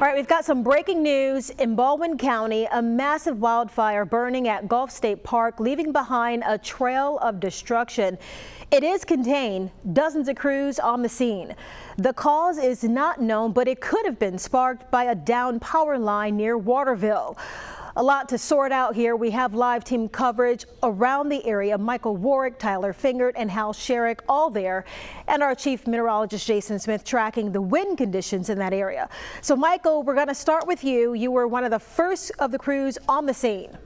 All right, we've got some breaking news in Baldwin County. A massive wildfire burning at Gulf State Park, leaving behind a trail of destruction. It is contained, dozens of crews on the scene. The cause is not known, but it could have been sparked by a downed power line near Waterville. A lot to sort out here. We have live team coverage around the area. Michael Warwick, Tyler Fingert, and Hal Sherrick all there. And our chief meteorologist, Jason Smith, tracking the wind conditions in that area. So, Michael, we're going to start with you. You were one of the first of the crews on the scene.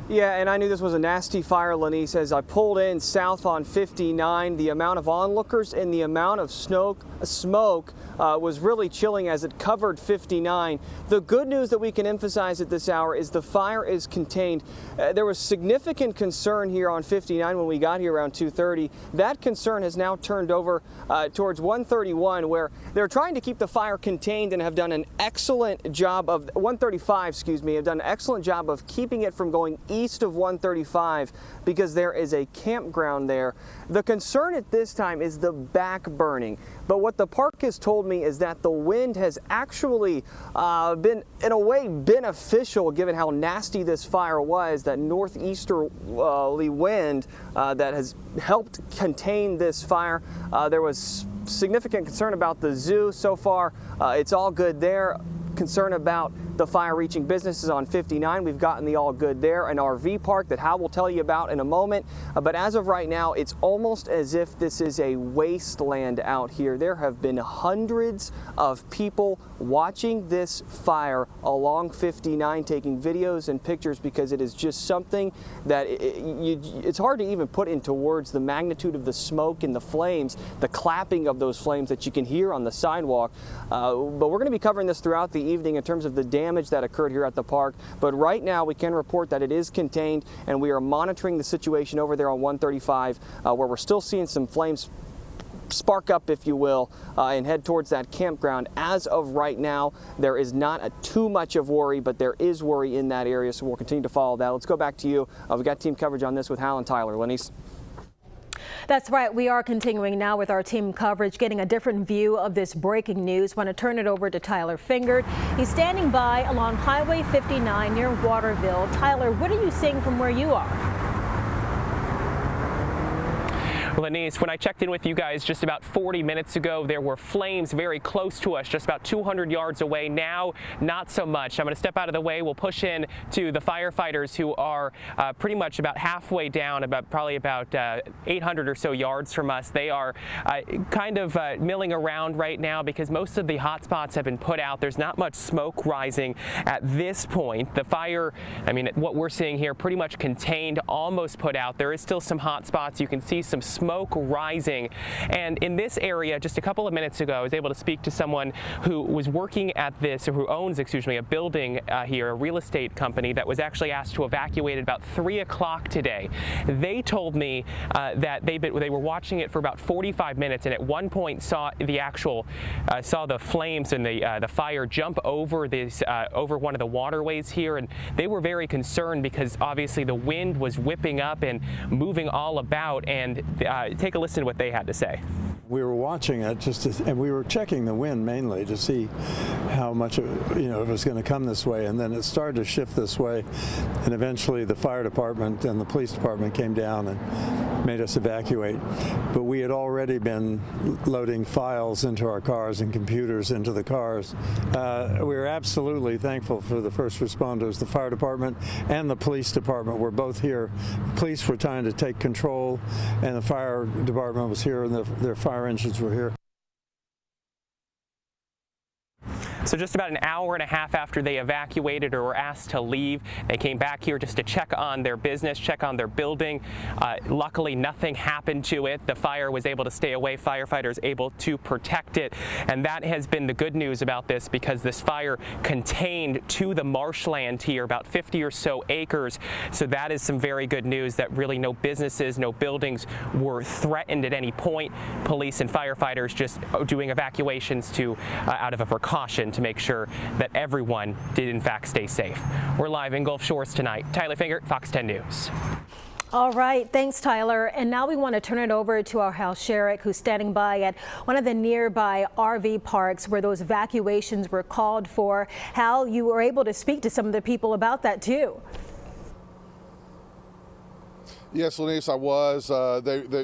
Yeah, and I knew this was a nasty fire, Lenise, as I pulled in south on 59. The amount of onlookers and the amount of smoke was really chilling as it covered 59. The good news that we can emphasize at this hour is the fire is contained. There was significant concern here on 59 when we got here around 2:30. That concern has now turned over towards 131, where they're trying to keep the fire contained and have done an excellent job of 135, excuse me, have done an excellent job of keeping it from going east of 135 because there is a campground there. The concern at this time is the back burning. But what the park has told me is that the wind has actually been, in a way, beneficial given how nasty this fire was. That northeasterly wind that has helped contain this fire. There was significant concern about the zoo. So far, it's all good there. Concern about the fire reaching businesses on 59. We've gotten the all good there. An RV park that Hal will tell you about in a moment. But as of right now, it's almost as if this is a wasteland out here. There have been hundreds of people watching this fire along 59, taking videos and pictures because it is just something that it's hard to even put into words, the magnitude of the smoke and the flames, the clapping of those flames that you can hear on the sidewalk. But we're going to be covering this throughout the evening in terms of the damage that occurred here at the park. But right now we can report that it is contained, and we are monitoring the situation over there on 135 where we're still seeing some flames spark up, if you will, and head towards that campground. As of right now, there is not too much of worry, but there is worry in that area, so we'll continue to follow that. Let's go back to you. We've got team coverage on this with Hal and Tyler. Lenise. That's right. We are continuing now with our team coverage, getting a different view of this breaking news. Want to turn it over to Tyler Fingert. He's standing by along Highway 59 near Waterville. Tyler, what are you seeing from where you are? Lenise, when I checked in with you guys just about 40 minutes ago, there were flames very close to us, just about 200 yards away. Now, not so much. I'm going to step out of the way. We'll push in to the firefighters who are pretty much about halfway down, probably about 800 or so yards from us. They are kind of milling around right now because most of the hot spots have been put out. There's not much smoke rising at this point. The fire, I mean, what we're seeing here, pretty much contained, almost put out. There is still some hot spots. You can see some smoke rising. And in this area, just a couple of minutes ago, I was able to speak to someone who was working at this, or who owns, excuse me, a building here, a real estate company that was actually asked to evacuate at about 3 o'clock today. They told me that they were watching it for about 45 minutes, and at one point saw the flames and the fire jump over over one of the waterways here, and they were very concerned because obviously the wind was whipping up and moving all about. And take a listen to what they had to say. We were watching it and we were checking the wind mainly to see how much it was going to come this way, and then it started to shift this way, and eventually the fire department and the police department came down and made us evacuate. But we had already been loading files into our cars and computers into the cars. We were absolutely thankful for the first responders. The fire department and the police department were both here. The police were trying to take control, and the fire department was here, and their fire engines were here. So just about an hour and a half after they evacuated or were asked to leave, they came back here just to check on their business, check on their building. Luckily, nothing happened to it. The fire was able to stay away. Firefighters able to protect it. And that has been the good news about this, because this fire contained to the marshland here, about 50 or so acres. So that is some very good news that really no businesses, no buildings were threatened at any point. Police and firefighters just doing evacuations out of a precaution to make sure that everyone did in fact stay safe. We're live in Gulf Shores tonight. Tyler Fingert, Fox 10 News. All right, thanks, Tyler. And now we want to turn it over to our Hal Sherrick, who's standing by at one of the nearby RV parks where those evacuations were called for. Hal, you were able to speak to some of the people about that too. Yes, Lenise, I was.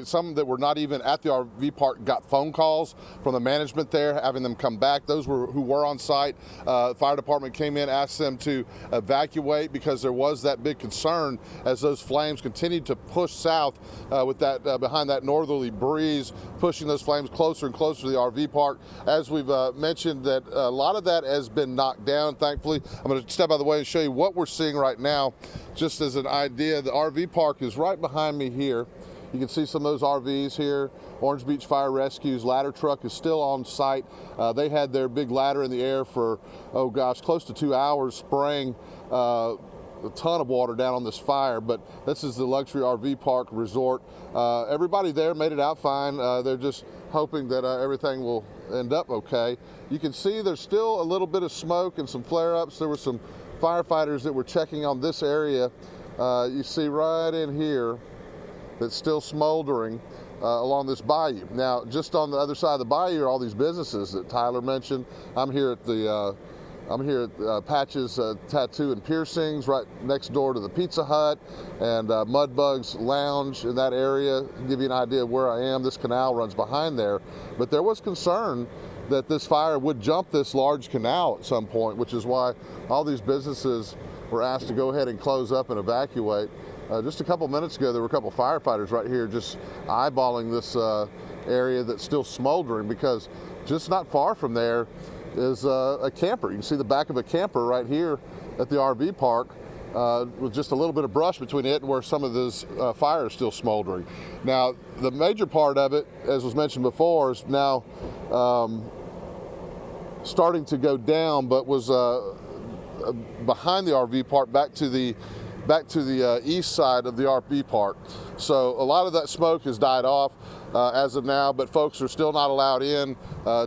Some that were not even at the RV park got phone calls from the management there, having them come back. Those who were on site, the fire department came in, asked them to evacuate because there was that big concern as those flames continued to push south with that behind that northerly breeze, pushing those flames closer and closer to the RV park. As we've mentioned, that a lot of that has been knocked down, thankfully. I'm going to step out of the way and show you what we're seeing right now. Just as an idea, the RV park is right behind me here. You can see some of those RVs here. Orange Beach Fire Rescue's ladder truck is still on site. They had their big ladder in the air for, oh gosh, close to 2 hours, spraying a ton of water down on this fire. But this is the luxury RV park resort. Everybody there made it out fine. They're just hoping that everything will end up okay. You can see there's still a little bit of smoke and some flare-ups. There were some firefighters that were checking on this area. You see right in here that's still smoldering along this bayou. Now, just on the other side of the bayou are all these businesses that Tyler mentioned. I'm here at Patches Tattoo and Piercings, right next door to the Pizza Hut, and Mudbug's Lounge in that area. To give you an idea of where I am, this canal runs behind there. But there was concern that this fire would jump this large canal at some point, which is why all these businesses were asked to go ahead and close up and evacuate. Just a couple minutes ago, there were a couple firefighters right here just eyeballing this area that's still smoldering, because just not far from there is a camper. You can see the back of a camper right here at the RV park with just a little bit of brush between it and where some of this fire is still smoldering. Now, the major part of it, as was mentioned before, is now starting to go down, but was behind the RV park back to the east side of the RV park. So a lot of that smoke has died off as of now, but folks are still not allowed in,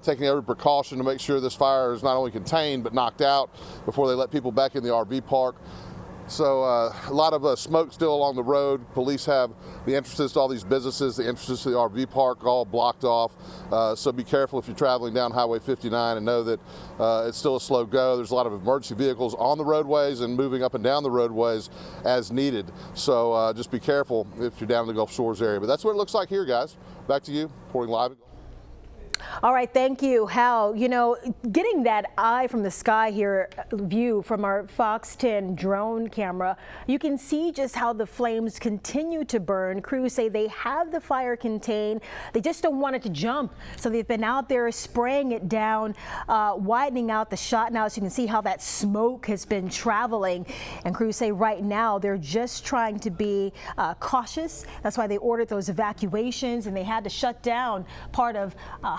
taking every precaution to make sure this fire is not only contained but knocked out before they let people back in the RV park. So a lot of smoke still along the road. Police have the entrances to all these businesses, the entrances to the RV park all blocked off. So be careful if you're traveling down Highway 59 and know that it's still a slow go. There's a lot of emergency vehicles on the roadways and moving up and down the roadways as needed. So just be careful if you're down in the Gulf Shores area. But that's what it looks like here, guys. Back to you, reporting live. All right, thank you, Hal. You know, getting that eye from the sky here view from our Fox 10 drone camera, you can see just how the flames continue to burn. Crews say they have the fire contained. They just don't want it to jump. So they've been out there spraying it down, widening out the shot now, so you can see how that smoke has been traveling. And crews say right now they're just trying to be cautious. That's why they ordered those evacuations, and they had to shut down part of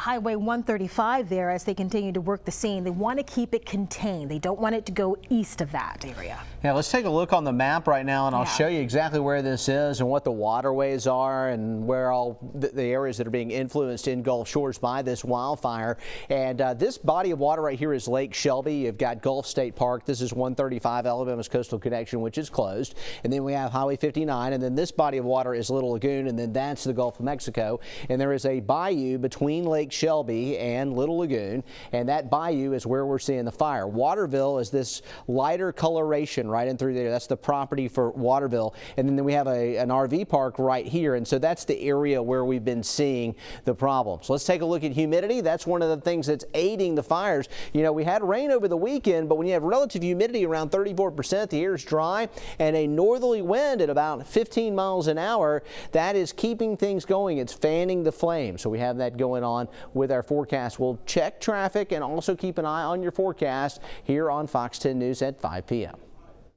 Highway 135 there as they continue to work the scene. They want to keep it contained. They don't want it to go east of that area. Yeah, let's take a look on the map right now, and I'll show you exactly where this is and what the waterways are and where all the areas that are being influenced in Gulf Shores by this wildfire. And this body of water right here is Lake Shelby. You've got Gulf State Park. This is 135, Alabama's Coastal Connection, which is closed. And then we have Highway 59, and then this body of water is Little Lagoon, and then that's the Gulf of Mexico. And there is a bayou between Lake Shelby and Little Lagoon, and that bayou is where we're seeing the fire. Waterville is this lighter coloration right in through there. That's the property for Waterville. And then we have an RV park right here, and so that's the area where we've been seeing the problem. So let's take a look at humidity. That's one of the things that's aiding the fires. You know, we had rain over the weekend, but when you have relative humidity around 34%, the air is dry, and a northerly wind at about 15 miles an hour, that is keeping things going. It's fanning the flames. So we have that going on with our forecast. We'll check traffic and also keep an eye on your forecast here on Fox 10 News at 5 p.m.